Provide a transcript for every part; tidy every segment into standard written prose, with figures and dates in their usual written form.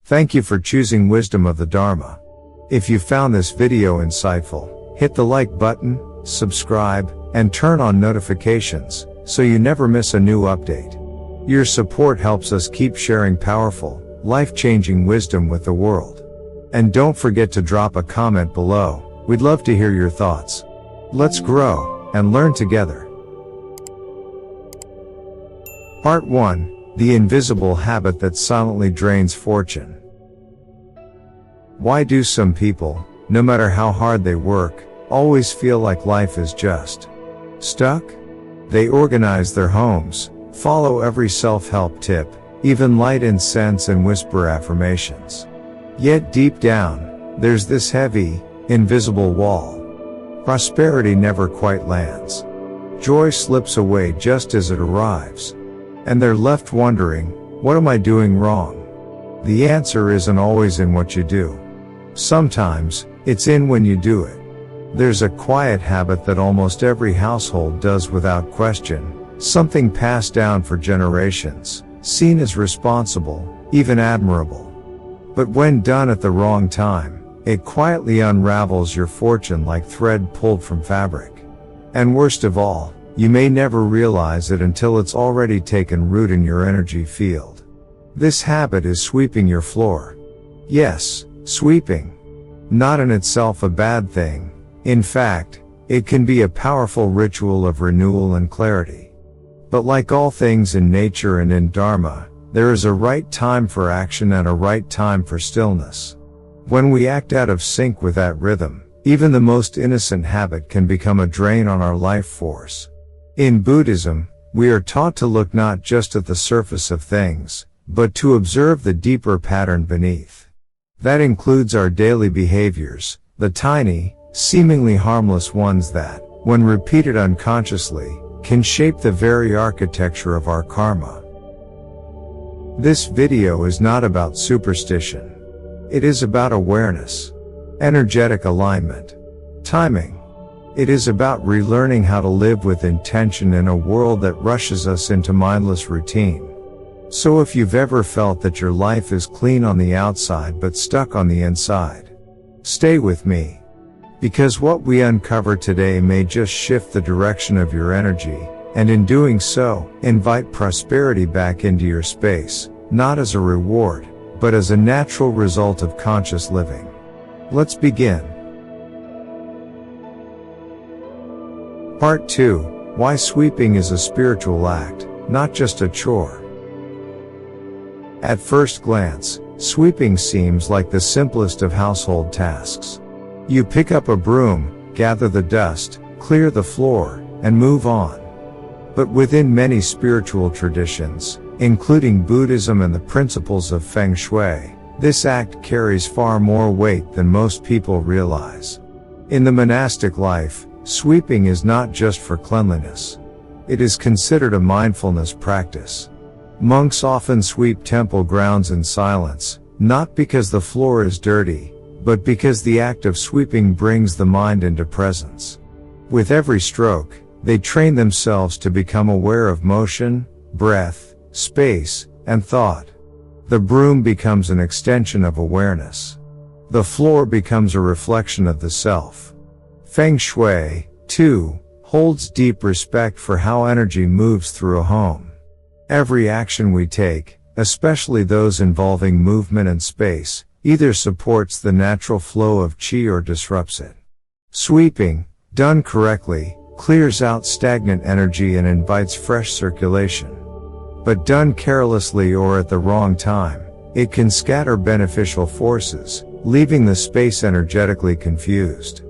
Thank you for choosing Wisdom of the Dharma. If you found this video insightful, hit the like button, subscribe, and turn on notifications so you never miss a new update. Your support helps us keep sharing powerful, life-changing wisdom with the world. And don't forget to drop a comment below. We'd love to hear your thoughts. Let's grow and learn together. Part 1: The Invisible Habit That Silently Drains Fortune. Why do some people, no matter how hard they work, always feel like life is just stuck? They organize their homes, follow every self-help tip, even light incense and whisper affirmations. Yet deep down, there's this heavy, invisible wall. Prosperity never quite lands. Joy slips away just as it arrives. And they're left wondering, what am I doing wrong? The answer isn't always in what you do. Sometimes, it's in when you do it. There's a quiet habit that almost every household does without question, something passed down for generations, seen as responsible, even admirable. But when done at the wrong time, it quietly unravels your fortune like thread pulled from fabric. And worst of all, you may never realize it until it's already taken root in your energy field. This habit is sweeping your floor. Yes, sweeping. Not in itself a bad thing. In fact, it can be a powerful ritual of renewal and clarity. But like all things in nature and in Dharma, there is a right time for action and a right time for stillness. When we act out of sync with that rhythm, even the most innocent habit can become a drain on our life force. In Buddhism, we are taught to look not just at the surface of things, but to observe the deeper pattern beneath. That includes our daily behaviors, the tiny, seemingly harmless ones that, when repeated unconsciously, can shape the very architecture of our karma. This video is not about superstition. It is about awareness, energetic alignment, timing. It is about relearning how to live with intention in a world that rushes us into mindless routine. So if you've ever felt that your life is clean on the outside but stuck on the inside, stay with me. Because what we uncover today may just shift the direction of your energy, and in doing so, invite prosperity back into your space, not as a reward, but as a natural result of conscious living. Let's begin. Part 2: Why Sweeping is a Spiritual Act, Not Just a Chore. At first glance, sweeping seems like the simplest of household tasks. You pick up a broom, gather the dust, clear the floor, and move on. But within many spiritual traditions, including Buddhism and the principles of Feng Shui, this act carries far more weight than most people realize. In the monastic life, sweeping is not just for cleanliness. It is considered a mindfulness practice. Monks often sweep temple grounds in silence, not because the floor is dirty, but because the act of sweeping brings the mind into presence. With every stroke, they train themselves to become aware of motion, breath, space, and thought. The broom becomes an extension of awareness. The floor becomes a reflection of the self. Feng Shui, too, holds deep respect for how energy moves through a home. Every action we take, especially those involving movement and space, either supports the natural flow of qi or disrupts it. Sweeping, done correctly, clears out stagnant energy and invites fresh circulation. But done carelessly or at the wrong time, it can scatter beneficial forces, leaving the space energetically confused.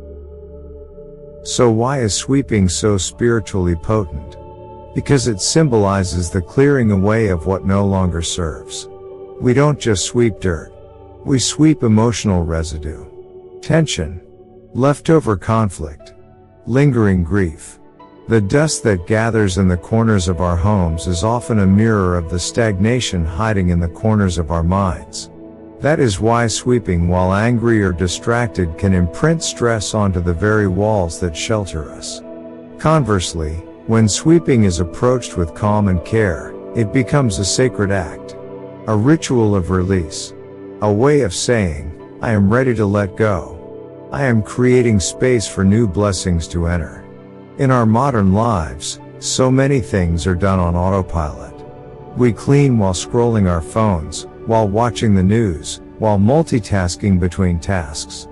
So why is sweeping so spiritually potent? Because it symbolizes the clearing away of what no longer serves. We don't just sweep dirt. We sweep emotional residue, tension, leftover conflict, lingering grief. The dust that gathers in the corners of our homes is often a mirror of the stagnation hiding in the corners of our minds. That is why sweeping while angry or distracted can imprint stress onto the very walls that shelter us. Conversely, when sweeping is approached with calm and care, it becomes a sacred act, a ritual of release. A way of saying, I am ready to let go. I am creating space for new blessings to enter. In our modern lives, so many things are done on autopilot. We clean while scrolling our phones, while watching the news, while multitasking between tasks.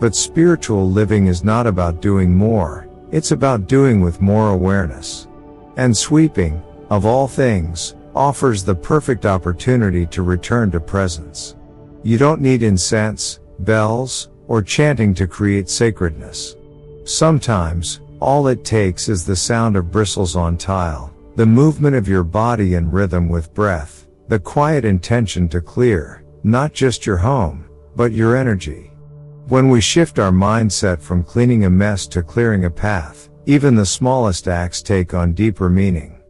But spiritual living is not about doing more, it's about doing with more awareness. And sweeping, of all things, offers the perfect opportunity to return to presence. You don't need incense, bells, or chanting to create sacredness. Sometimes, all it takes is the sound of bristles on tile, the movement of your body in rhythm with breath, the quiet intention to clear, not just your home, but your energy. When we shift our mindset from cleaning a mess to clearing a path, even the smallest acts take on deeper meaning.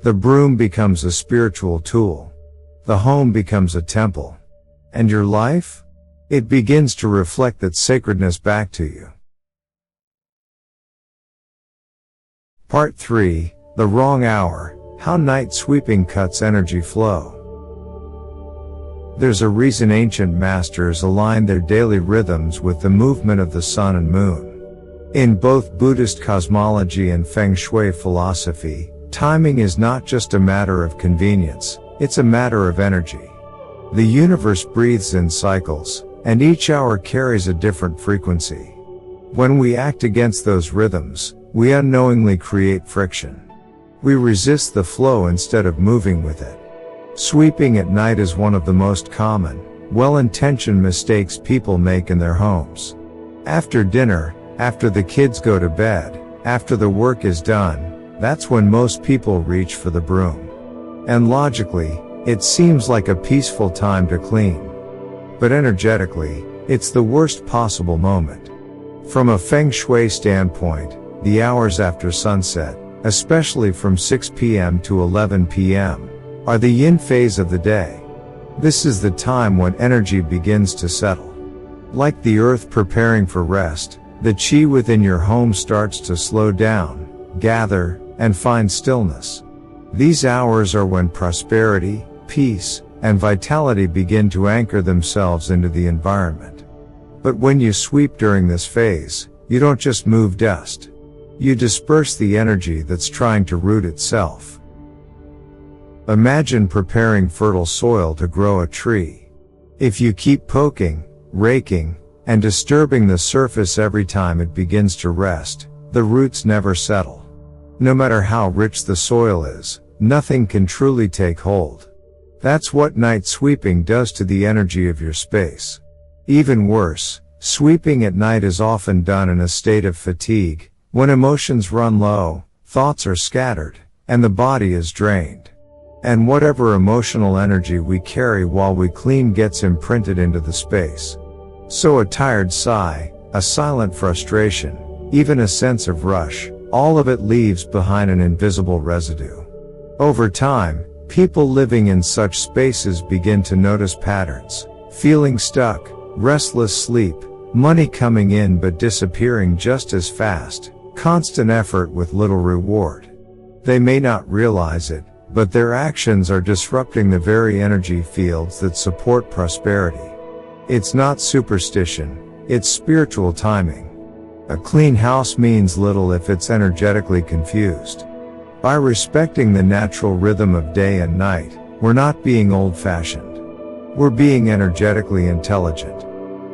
The broom becomes a spiritual tool. The home becomes a temple. And your life? It begins to reflect that sacredness back to you. Part 3, The Wrong Hour, How Night Sweeping Cuts Energy Flow. There's a reason ancient masters aligned their daily rhythms with the movement of the sun and moon. In both Buddhist cosmology and Feng Shui philosophy, timing is not just a matter of convenience, it's a matter of energy. The universe breathes in cycles, and each hour carries a different frequency. When we act against those rhythms, we unknowingly create friction. We resist the flow instead of moving with it. Sweeping at night is one of the most common, well-intentioned mistakes people make in their homes. After dinner, after the kids go to bed, after the work is done, that's when most people reach for the broom. And logically, it seems like a peaceful time to clean. But energetically, it's the worst possible moment. From a Feng Shui standpoint, the hours after sunset, especially from 6 p.m. to 11 p.m., are the yin phase of the day. This is the time when energy begins to settle. Like the earth preparing for rest, the qi within your home starts to slow down, gather, and find stillness. These hours are when prosperity, peace, and vitality begin to anchor themselves into the environment. But when you sweep during this phase, you don't just move dust. You disperse the energy that's trying to root itself. Imagine preparing fertile soil to grow a tree. If you keep poking, raking, and disturbing the surface every time it begins to rest, the roots never settle. No matter how rich the soil is, nothing can truly take hold. That's what night sweeping does to the energy of your space. Even worse, sweeping at night is often done in a state of fatigue, when emotions run low, thoughts are scattered, and the body is drained. And whatever emotional energy we carry while we clean gets imprinted into the space. So a tired sigh, a silent frustration, even a sense of rush, all of it leaves behind an invisible residue. Over time, people living in such spaces begin to notice patterns: feeling stuck, restless sleep, money coming in but disappearing just as fast, constant effort with little reward. They may not realize it, but their actions are disrupting the very energy fields that support prosperity. It's not superstition, it's spiritual timing. A clean house means little if it's energetically confused. By respecting the natural rhythm of day and night, we're not being old-fashioned. We're being energetically intelligent.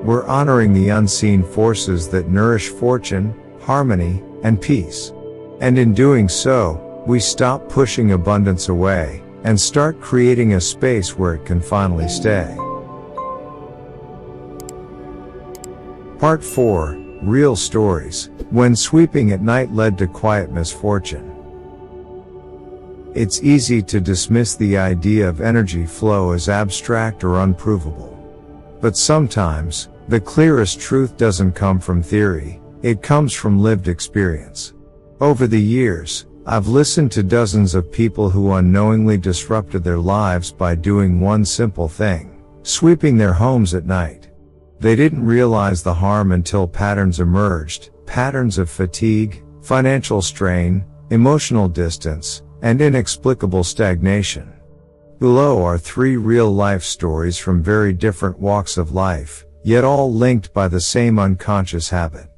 We're honoring the unseen forces that nourish fortune, harmony, and peace. And in doing so, we stop pushing abundance away, and start creating a space where it can finally stay. Part 4, Real Stories, When Sweeping at Night Led to Quiet Misfortune. It's easy to dismiss the idea of energy flow as abstract or unprovable. But sometimes, the clearest truth doesn't come from theory, it comes from lived experience. Over the years, I've listened to dozens of people who unknowingly disrupted their lives by doing one simple thing: sweeping their homes at night. They didn't realize the harm until patterns emerged, patterns of fatigue, financial strain, emotional distance, and inexplicable stagnation. Below are 3 real-life stories from very different walks of life, yet all linked by the same unconscious habit.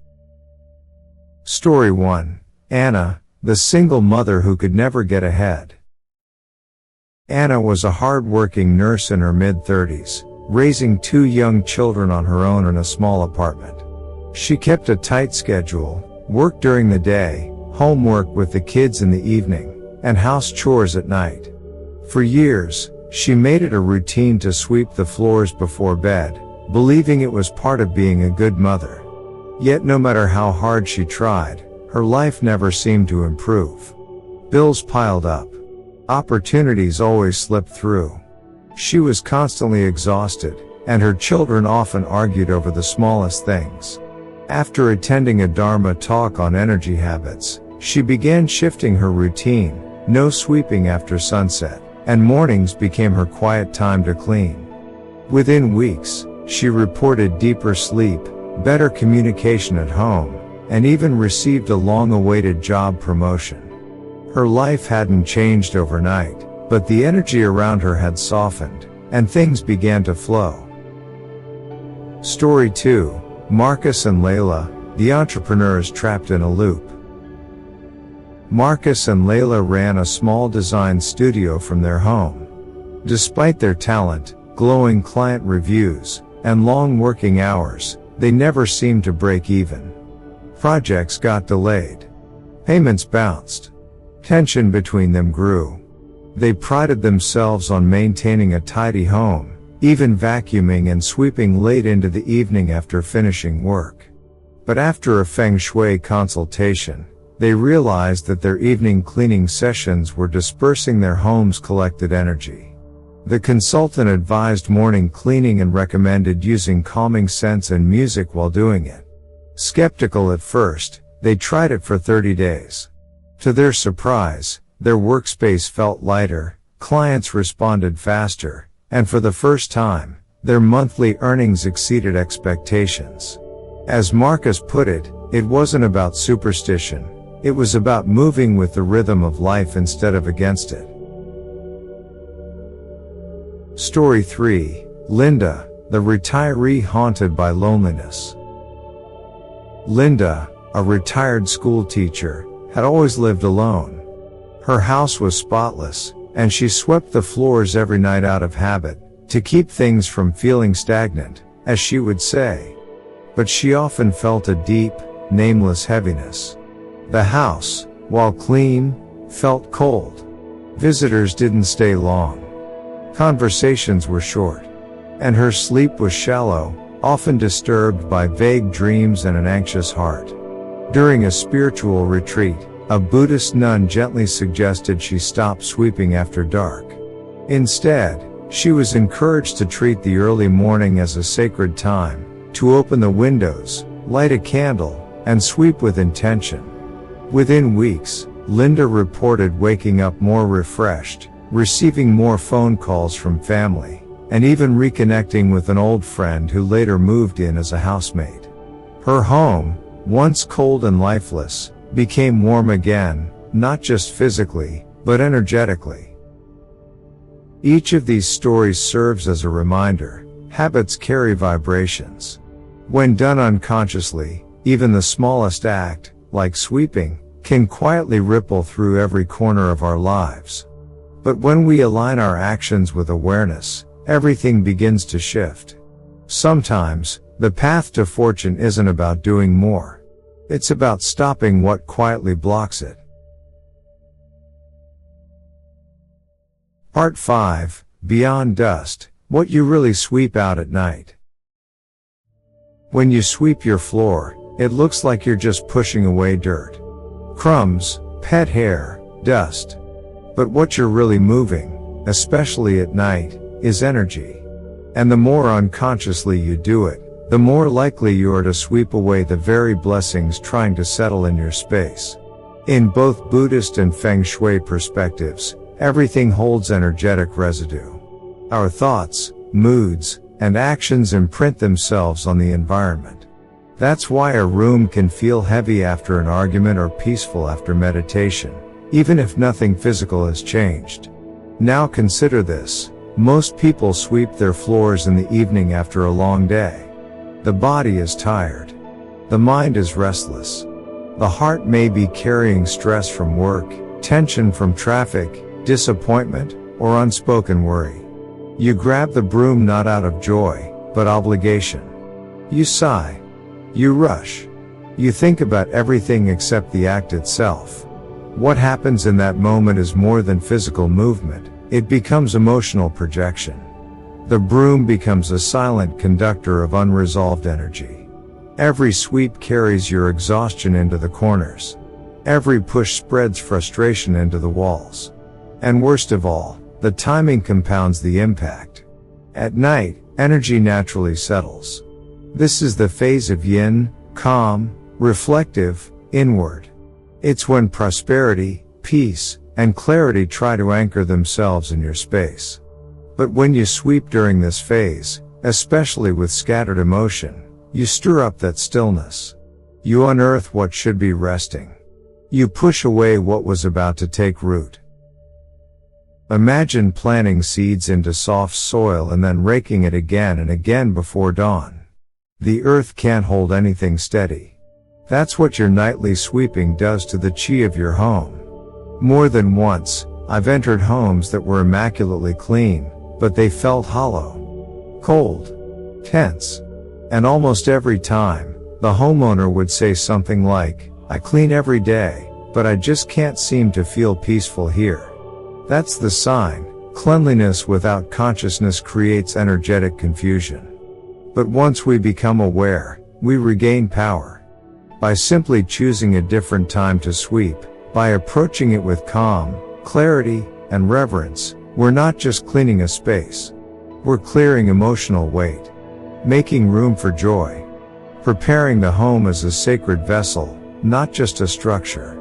Story 1. Anna, the single mother who could never get ahead. Anna was a hard-working nurse in her mid-30s, raising 2 young children on her own in a small apartment. She kept a tight schedule, worked during the day, homework with the kids in the evening, and house chores at night. For years, she made it a routine to sweep the floors before bed, believing it was part of being a good mother. Yet no matter how hard she tried, her life never seemed to improve. Bills piled up. Opportunities always slipped through. She was constantly exhausted, and her children often argued over the smallest things. After attending a Dharma talk on energy habits, she began shifting her routine, no sweeping after sunset, and mornings became her quiet time to clean. Within weeks, she reported deeper sleep, better communication at home, and even received a long-awaited job promotion. Her life hadn't changed overnight, but the energy around her had softened, and things began to flow. Story 2. Marcus and Layla, the entrepreneurs trapped in a loop. Marcus and Layla ran a small design studio from their home. Despite their talent, glowing client reviews, and long working hours, they never seemed to break even. Projects got delayed. Payments bounced. Tension between them grew. They prided themselves on maintaining a tidy home, even vacuuming and sweeping late into the evening after finishing work. But after a Feng Shui consultation, they realized that their evening cleaning sessions were dispersing their home's collected energy. The consultant advised morning cleaning and recommended using calming scents and music while doing it. Skeptical at first, they tried it for 30 days. To their surprise, their workspace felt lighter, clients responded faster, and for the first time, their monthly earnings exceeded expectations. As Marcus put it, it wasn't about superstition, it was about moving with the rhythm of life instead of against it. Story 3. Linda, the retiree haunted by loneliness. Linda, a retired school teacher, had always lived alone. Her house was spotless, and she swept the floors every night out of habit, to keep things from feeling stagnant, as she would say. But she often felt a deep, nameless heaviness. The house, while clean, felt cold. Visitors didn't stay long. Conversations were short. And her sleep was shallow, often disturbed by vague dreams and an anxious heart. During a spiritual retreat, a Buddhist nun gently suggested she stop sweeping after dark. Instead, she was encouraged to treat the early morning as a sacred time, to open the windows, light a candle, and sweep with intention. Within weeks, Linda reported waking up more refreshed, receiving more phone calls from family, and even reconnecting with an old friend who later moved in as a housemate. Her home, once cold and lifeless, became warm again, not just physically, but energetically. Each of these stories serves as a reminder, habits carry vibrations. When done unconsciously, even the smallest act, like sweeping, can quietly ripple through every corner of our lives. But when we align our actions with awareness, everything begins to shift. Sometimes, the path to fortune isn't about doing more. It's about stopping what quietly blocks it. Part 5. Beyond Dust, What You Really Sweep Out at Night. When you sweep your floor, it looks like you're just pushing away dirt. Crumbs, pet hair, dust. But what you're really moving, especially at night, is energy. And the more unconsciously you do it, the more likely you are to sweep away the very blessings trying to settle in your space. In both Buddhist and Feng Shui perspectives, everything holds energetic residue. Our thoughts, moods, and actions imprint themselves on the environment. That's why a room can feel heavy after an argument or peaceful after meditation, even if nothing physical has changed. Now consider this. Most people sweep their floors in the evening after a long day. The body is tired. The mind is restless. The heart may be carrying stress from work, tension from traffic, disappointment, or unspoken worry. You grab the broom not out of joy, but obligation. You sigh. You rush. You think about everything except the act itself. What happens in that moment is more than physical movement, it becomes emotional projection. The broom becomes a silent conductor of unresolved energy. Every sweep carries your exhaustion into the corners. Every push spreads frustration into the walls. And worst of all, the timing compounds the impact. At night, energy naturally settles. This is the phase of yin, calm, reflective, inward. It's when prosperity, peace, and clarity try to anchor themselves in your space. But when you sweep during this phase, especially with scattered emotion, you stir up that stillness. You unearth what should be resting. You push away what was about to take root. Imagine planting seeds into soft soil and then raking it again and again before dawn. The earth can't hold anything steady. That's what your nightly sweeping does to the chi of your home. More than once, I've entered homes that were immaculately clean, but they felt hollow, cold, tense. And almost every time, the homeowner would say something like, "I clean every day, but I just can't seem to feel peaceful here." That's the sign. Cleanliness without consciousness creates energetic confusion. But once we become aware, we regain power. By simply choosing a different time to sweep, by approaching it with calm, clarity, and reverence, we're not just cleaning a space. We're clearing emotional weight, making room for joy, preparing the home as a sacred vessel, not just a structure.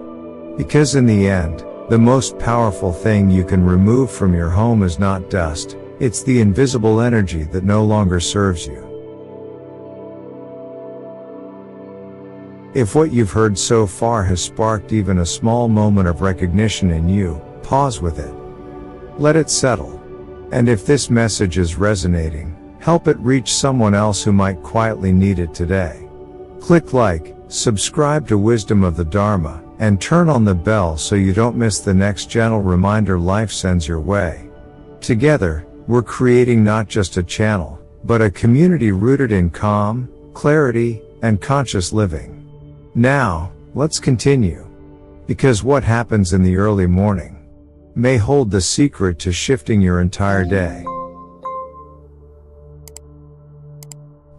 Because in the end, the most powerful thing you can remove from your home is not dust, it's the invisible energy that no longer serves you. If what you've heard so far has sparked even a small moment of recognition in you, pause with it. Let it settle. And if this message is resonating, help it reach someone else who might quietly need it today. Click like, subscribe to Wisdom of the Dharma, and turn on the bell so you don't miss the next gentle reminder life sends your way. Together, we're creating not just a channel, but a community rooted in calm, clarity, and conscious living. Now, let's continue. Because what happens in the early morning may hold the secret to shifting your entire day.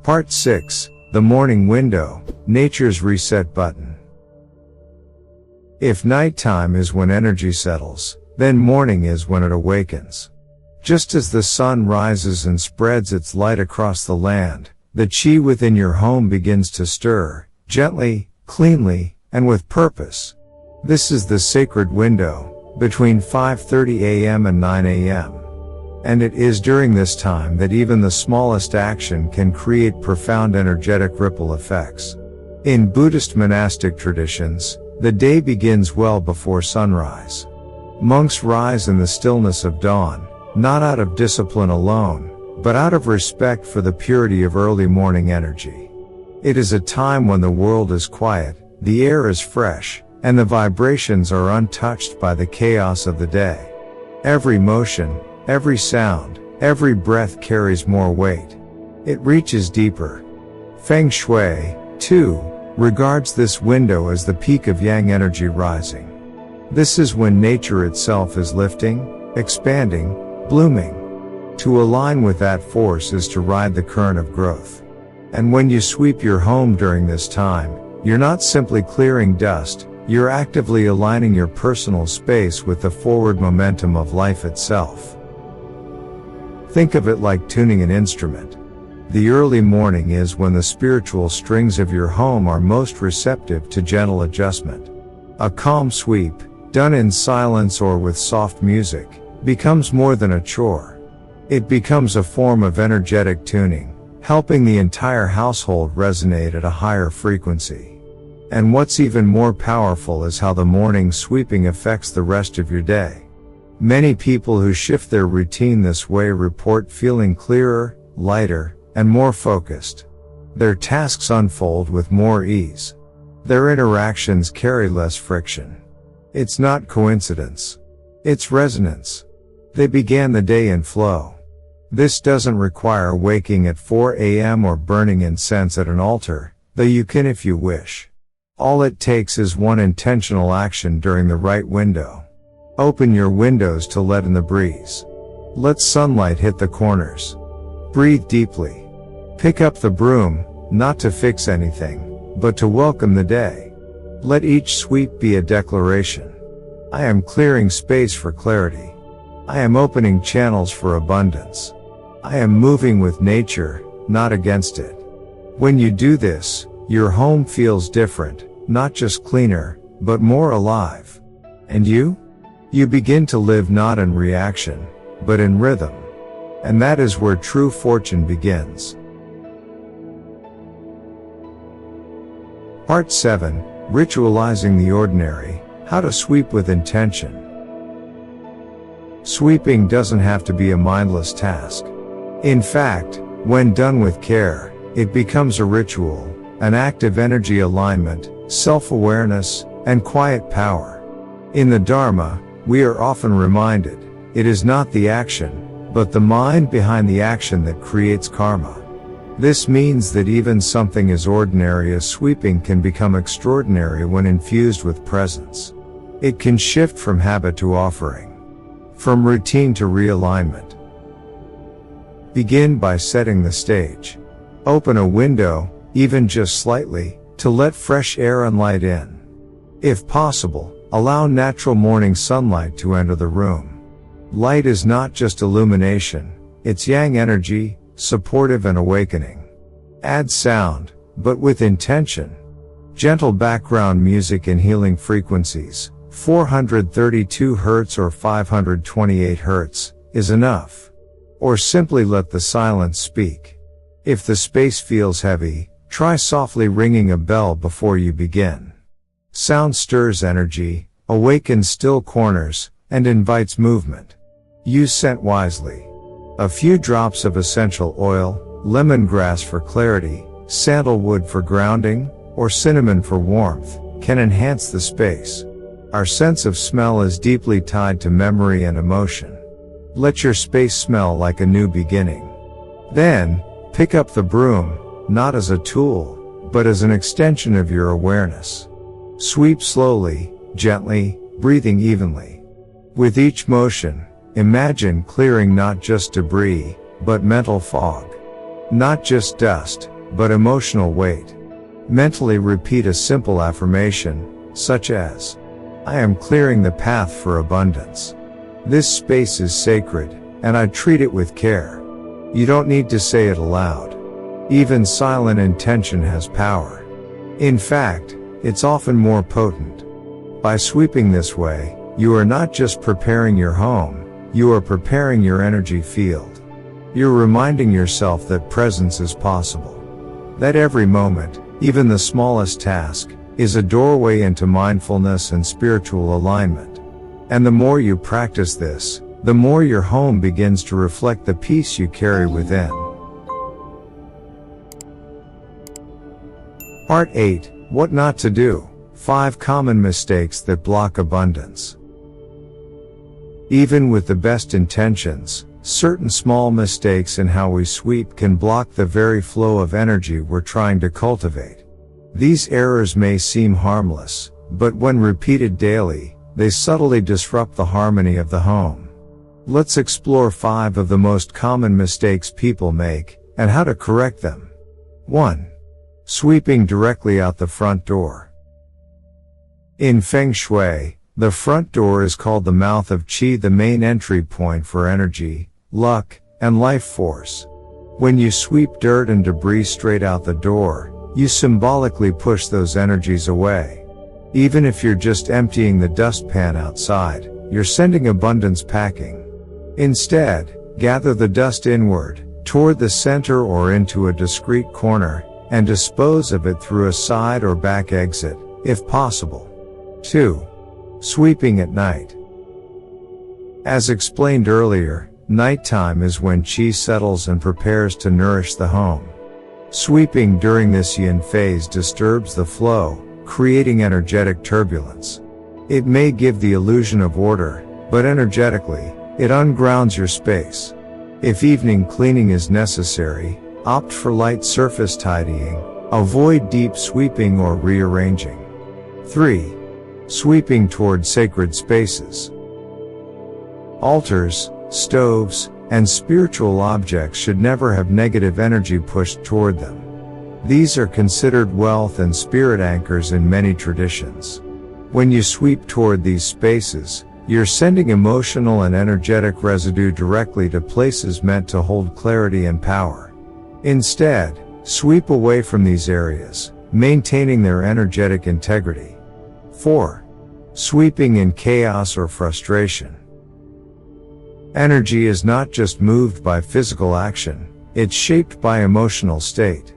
Part 6, The Morning Window, Nature's Reset Button. If nighttime is when energy settles, then morning is when it awakens. Just as the sun rises and spreads its light across the land, the chi within your home begins to stir, gently, cleanly, and with purpose. This is the sacred window, between 5:30 a.m. and 9 a.m. And it is during this time that even the smallest action can create profound energetic ripple effects. In Buddhist monastic traditions, the day begins well before sunrise. Monks rise in the stillness of dawn, not out of discipline alone, but out of respect for the purity of early morning energy. It is a time when the world is quiet, the air is fresh, and the vibrations are untouched by the chaos of the day. Every motion, every sound, every breath carries more weight. It reaches deeper. Feng Shui, too, regards this window as the peak of yang energy rising. This is when nature itself is lifting, expanding, blooming. To align with that force is to ride the current of growth. And when you sweep your home during this time, you're not simply clearing dust, you're actively aligning your personal space with the forward momentum of life itself. Think of it like tuning an instrument. The early morning is when the spiritual strings of your home are most receptive to gentle adjustment. A calm sweep, done in silence or with soft music, becomes more than a chore. It becomes a form of energetic tuning, helping the entire household resonate at a higher frequency. And what's even more powerful is how the morning sweeping affects the rest of your day. Many people who shift their routine this way report feeling clearer, lighter, and more focused. Their tasks unfold with more ease. Their interactions carry less friction. It's not coincidence. It's resonance. They began the day in flow. This doesn't require waking at 4 a.m. or burning incense at an altar, though you can if you wish. All it takes is one intentional action during the right window. Open your windows to let in the breeze. Let sunlight hit the corners. Breathe deeply. Pick up the broom, not to fix anything, but to welcome the day. Let each sweep be a declaration. I am clearing space for clarity. I am opening channels for abundance. I am moving with nature, not against it. When you do this, your home feels different, not just cleaner, but more alive. And you? You begin to live not in reaction, but in rhythm. And that is where true fortune begins. Part 7, Ritualizing the Ordinary, How to Sweep with Intention. Sweeping doesn't have to be a mindless task. In fact, when done with care, it becomes a ritual, an act of energy alignment, self-awareness, and quiet power. In the Dharma, we are often reminded, it is not the action, but the mind behind the action that creates karma. This means that even something as ordinary as sweeping can become extraordinary when infused with presence. It can shift from habit to offering, from routine to realignment. Begin by setting the stage. Open a window, even just slightly, to let fresh air and light in. If possible, allow natural morning sunlight to enter the room. Light is not just illumination, it's yang energy, supportive and awakening. Add sound, but with intention. Gentle background music in healing frequencies, 432 Hz or 528 Hz, is enough. Or simply let the silence speak. If the space feels heavy, try softly ringing a bell before you begin. Sound stirs energy, awakens still corners, and invites movement. Use scent wisely. A few drops of essential oil, lemongrass for clarity, sandalwood for grounding, or cinnamon for warmth, can enhance the space. Our sense of smell is deeply tied to memory and emotion. Let your space smell like a new beginning. Then, pick up the broom, not as a tool, but as an extension of your awareness. Sweep slowly, gently, breathing evenly. With each motion, imagine clearing not just debris, but mental fog. Not just dust, but emotional weight. Mentally repeat a simple affirmation, such as, I am clearing the path for abundance. This space is sacred, and I treat it with care. You don't need to say it aloud. Even silent intention has power. In fact, it's often more potent. By sweeping this way, you are not just preparing your home, you are preparing your energy field. You're reminding yourself that presence is possible. That every moment, even the smallest task, is a doorway into mindfulness and spiritual alignment. And the more you practice this, the more your home begins to reflect the peace you carry within. Part 8, What Not to Do, 5 Common Mistakes that Block Abundance. Even with the best intentions, certain small mistakes in how we sweep can block the very flow of energy we're trying to cultivate. These errors may seem harmless, but when repeated daily, they subtly disrupt the harmony of the home. Let's explore 5 of the most common mistakes people make, and how to correct them. 1. Sweeping directly out the front door. In Feng Shui, the front door is called the mouth of qi, the main entry point for energy, luck, and life force. When you sweep dirt and debris straight out the door, you symbolically push those energies away. Even if you're just emptying the dustpan outside, you're sending abundance packing. Instead, gather the dust inward, toward the center or into a discreet corner, and dispose of it through a side or back exit, if possible. 2. Sweeping at night. As explained earlier, nighttime is when qi settles and prepares to nourish the home. Sweeping during this yin phase disturbs the flow, creating energetic turbulence. It may give the illusion of order, but energetically, it ungrounds your space. If evening cleaning is necessary, opt for light surface tidying, avoid deep sweeping or rearranging. 3. Sweeping toward sacred spaces. Altars, stoves, and spiritual objects should never have negative energy pushed toward them. These are considered wealth and spirit anchors in many traditions. When you sweep toward these spaces, you're sending emotional and energetic residue directly to places meant to hold clarity and power. Instead, sweep away from these areas, maintaining their energetic integrity. 4. Sweeping in chaos or frustration. Energy is not just moved by physical action, it's shaped by emotional state.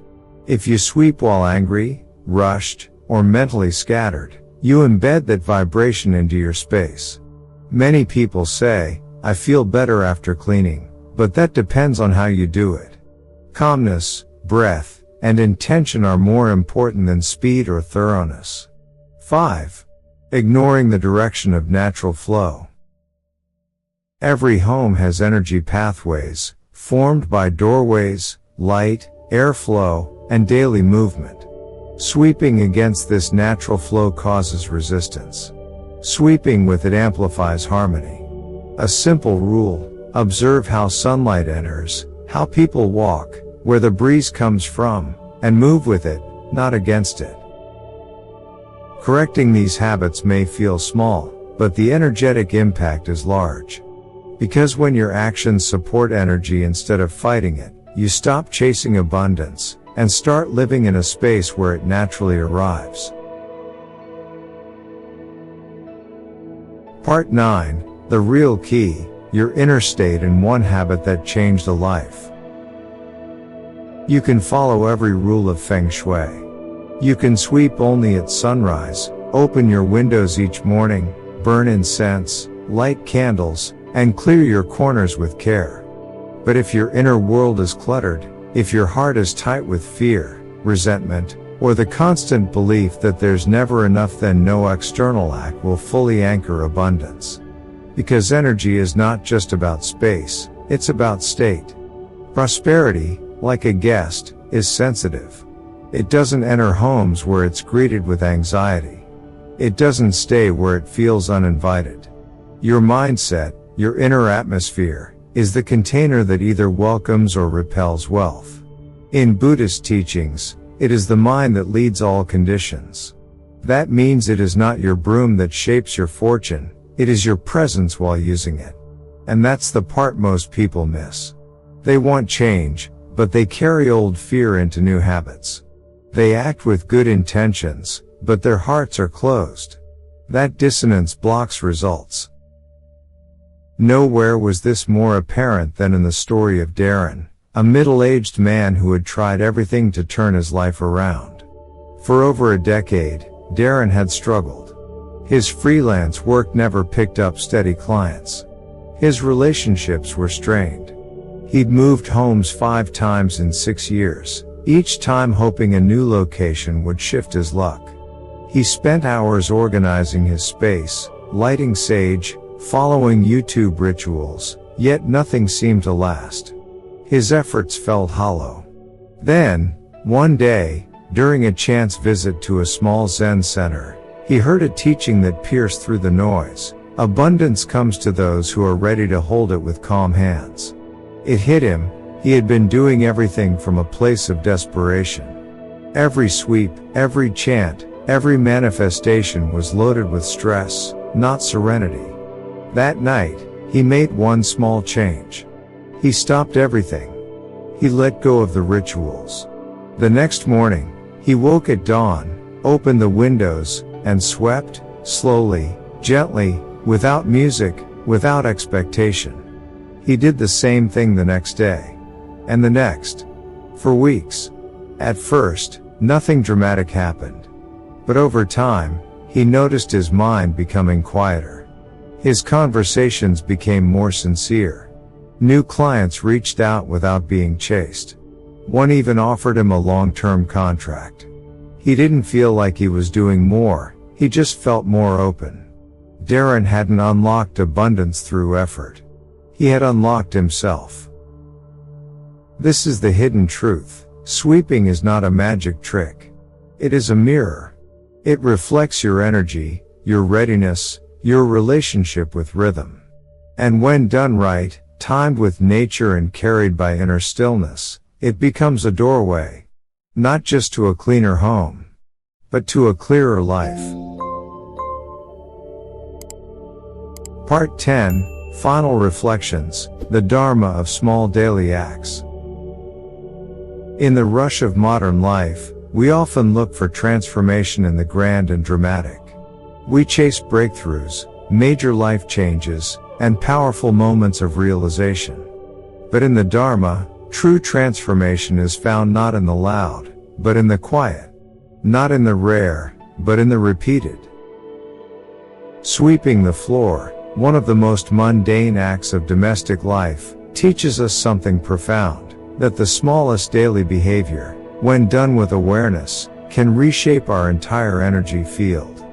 If you sweep while angry, rushed, or mentally scattered, you embed that vibration into your space. Many people say, "I feel better after cleaning," but that depends on how you do it. Calmness, breath, and intention are more important than speed or thoroughness. 5. Ignoring the direction of natural flow. Every home has energy pathways, formed by doorways, light, airflow, and daily movement. Sweeping against this natural flow causes resistance. Sweeping with it amplifies harmony. A simple rule: observe how sunlight enters, how people walk, where the breeze comes from, and move with it, not against it. Correcting these habits may feel small, but the energetic impact is large. Because when your actions support energy instead of fighting it, you stop chasing abundance, and start living in a space where it naturally arrives. Part 9, The Real Key, Your Inner State and One Habit That Changed a Life. You can follow every rule of Feng Shui. You can sweep only at sunrise, open your windows each morning, burn incense, light candles, and clear your corners with care. But if your inner world is cluttered, if your heart is tight with fear, resentment, or the constant belief that there's never enough, then no external act will fully anchor abundance. Because energy is not just about space, it's about state. Prosperity, like a guest, is sensitive. It doesn't enter homes where it's greeted with anxiety. It doesn't stay where it feels uninvited. Your mindset, your inner atmosphere, is the container that either welcomes or repels wealth. In Buddhist teachings, it is the mind that leads all conditions. That means it is not your broom that shapes your fortune, it is your presence while using it. And that's the part most people miss. They want change, but they carry old fear into new habits. They act with good intentions, but their hearts are closed. That dissonance blocks results. Nowhere was this more apparent than in the story of Darren, a middle-aged man who had tried everything to turn his life around. For over a decade, Darren had struggled. His freelance work never picked up steady clients. His relationships were strained. He'd moved homes 5 times in 6 years, each time hoping a new location would shift his luck. He spent hours organizing his space, lighting sage, following YouTube rituals, yet nothing seemed to last. His efforts felt hollow. Then, one day, during a chance visit to a small Zen center, he heard a teaching that pierced through the noise. Abundance comes to those who are ready to hold it with calm hands. It hit him. He had been doing everything from a place of desperation. Every sweep, every chant, every manifestation was loaded with stress, not serenity. That night, he made one small change. He stopped everything. He let go of the rituals. The next morning, he woke at dawn, opened the windows, and swept, slowly, gently, without music, without expectation. He did the same thing the next day. And the next. For weeks. At first, nothing dramatic happened. But over time, he noticed his mind becoming quieter. His conversations became more sincere. New clients reached out without being chased. One even offered him a long-term contract. He didn't feel like he was doing more, he just felt more open. Darren hadn't unlocked abundance through effort. He had unlocked himself. This is the hidden truth. Sweeping is not a magic trick. It is a mirror. It reflects your energy, your readiness, your relationship with rhythm. And when done right, timed with nature and carried by inner stillness, it becomes a doorway. Not just to a cleaner home, but to a clearer life. Part 10, Final Reflections, the Dharma of Small Daily Acts. In the rush of modern life, we often look for transformation in the grand and dramatic. We chase breakthroughs, major life changes, and powerful moments of realization. But in the Dharma, true transformation is found not in the loud, but in the quiet. Not in the rare, but in the repeated. Sweeping the floor, one of the most mundane acts of domestic life, teaches us something profound, that the smallest daily behavior, when done with awareness, can reshape our entire energy field.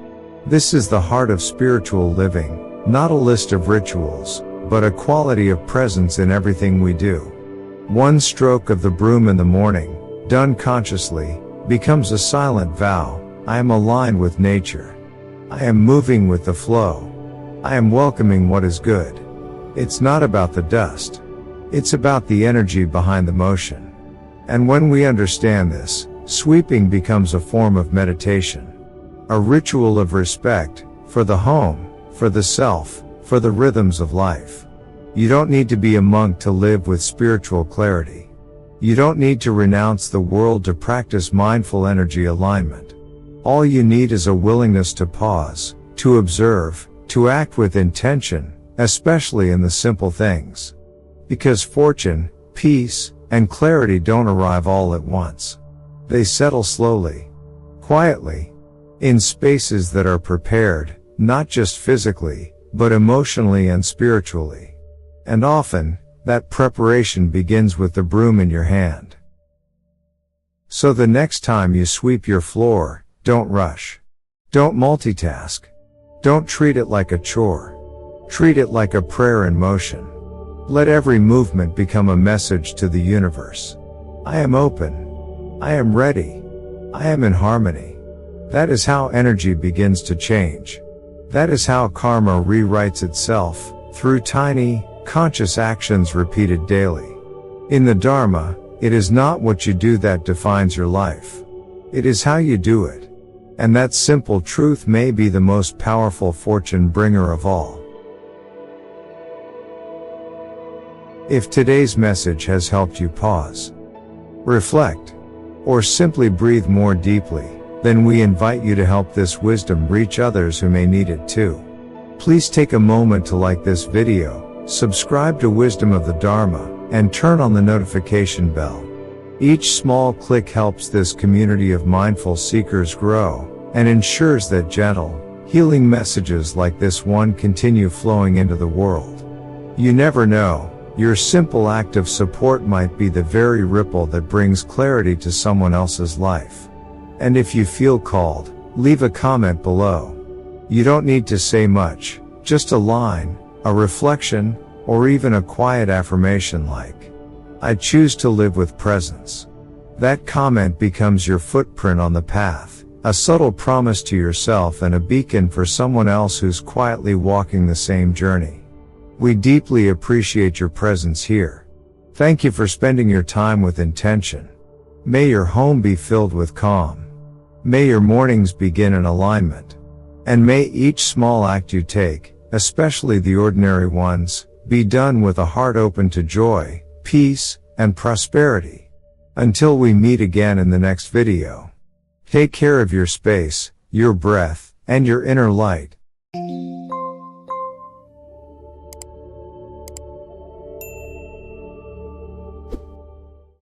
This is the heart of spiritual living, not a list of rituals, but a quality of presence in everything we do. One stroke of the broom in the morning, done consciously, becomes a silent vow. I am aligned with nature. I am moving with the flow. I am welcoming what is good. It's not about the dust. It's about the energy behind the motion. And when we understand this, sweeping becomes a form of meditation. A ritual of respect, for the home, for the self, for the rhythms of life. You don't need to be a monk to live with spiritual clarity. You don't need to renounce the world to practice mindful energy alignment. All you need is a willingness to pause, to observe, to act with intention, especially in the simple things. Because fortune, peace, and clarity don't arrive all at once. They settle slowly, quietly, in spaces that are prepared, not just physically, but emotionally and spiritually. And often, that preparation begins with the broom in your hand. So the next time you sweep your floor, don't rush. Don't multitask. Don't treat it like a chore. Treat it like a prayer in motion. Let every movement become a message to the universe. I am open. I am ready. I am in harmony. That is how energy begins to change. That is how karma rewrites itself, through tiny, conscious actions repeated daily. In the Dharma, it is not what you do that defines your life. It is how you do it. And that simple truth may be the most powerful fortune bringer of all. If today's message has helped you pause, reflect, or simply breathe more deeply, then we invite you to help this wisdom reach others who may need it too. Please take a moment to like this video, subscribe to Wisdom of the Dharma, and turn on the notification bell. Each small click helps this community of mindful seekers grow, and ensures that gentle, healing messages like this one continue flowing into the world. You never know, your simple act of support might be the very ripple that brings clarity to someone else's life. And if you feel called, leave a comment below. You don't need to say much, just a line, a reflection, or even a quiet affirmation like, I choose to live with presence. That comment becomes your footprint on the path, a subtle promise to yourself and a beacon for someone else who's quietly walking the same journey. We deeply appreciate your presence here. Thank you for spending your time with intention. May your home be filled with calm. May your mornings begin in alignment. And may each small act you take, especially the ordinary ones, be done with a heart open to joy, peace, and prosperity. Until we meet again in the next video. Take care of your space, your breath, and your inner light.